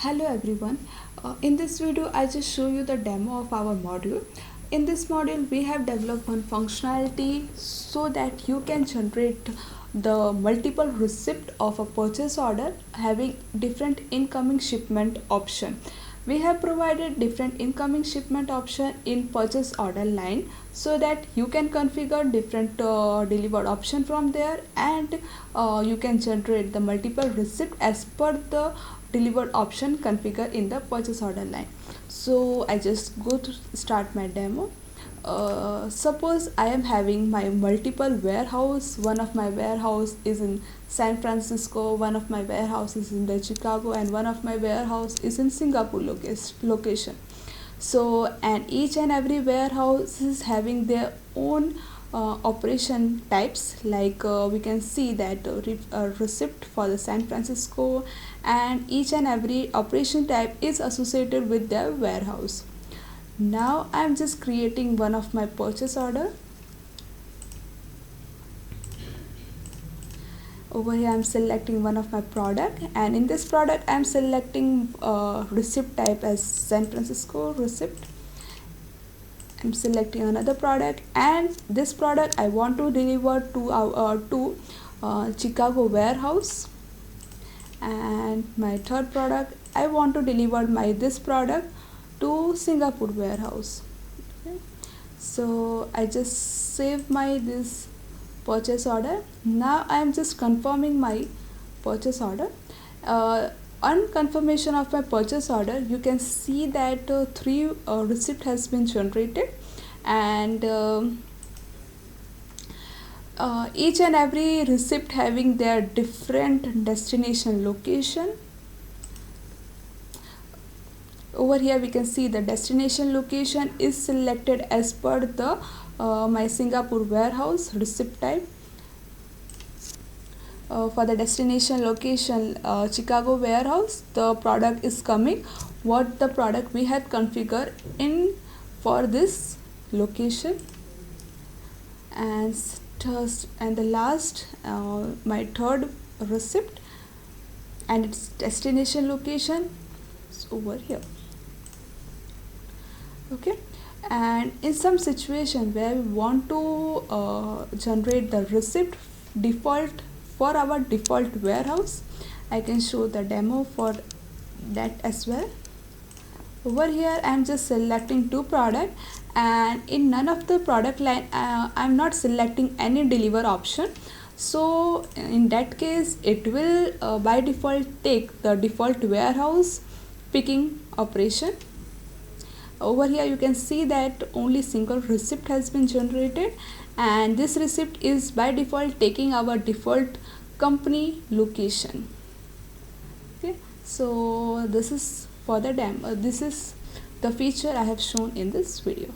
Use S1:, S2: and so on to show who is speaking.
S1: Hello everyone. In this video I just show you the demo of our module. In this module we have developed one functionality so that you can generate the multiple receipt of a purchase order having different incoming shipment option. We have provided different incoming shipment option in purchase order line so that you can configure different delivered option from there, and you can generate the multiple receipt as per the delivered option configured in the purchase order line. So I just go to start my demo. Suppose I am having my multiple warehouse. One of my warehouse is in San Francisco, one of my warehouse is in the Chicago, and one of my warehouse is in Singapore location. So, and each and every warehouse is having their own operation types. Like we can see that receipt for the San Francisco, and each and every operation type is associated with their warehouse. Now I'm just creating one of my purchase order. Over here I'm selecting one of my product, and in this product I'm selecting receipt type as San Francisco receipt. I'm selecting another product, and this product I want to deliver to our Chicago warehouse. And my third product I want to deliver this product to Singapore warehouse. Okay. So I just save my this purchase order. Now I am just confirming my purchase order. On confirmation of my purchase order, you can see that three receipt has been generated, and each and every receipt having their different destination location. Over here we can see the destination location is selected as per the my Singapore warehouse receipt type. For the destination location Chicago warehouse, the product is coming what the product we had configured in for this location. And the last my third receipt and its destination location is over here. Okay. And in some situation where we want to generate the receipt default for our default warehouse, I can show the demo for that as well. Over here I am just selecting two product, and in none of the product line I am not selecting any deliver option. So in that case it will by default take the default warehouse picking operation. Over here you can see that only single receipt has been generated, and this receipt is by default taking our default company location. Okay, so this is for the demo. This is the feature I have shown in this video.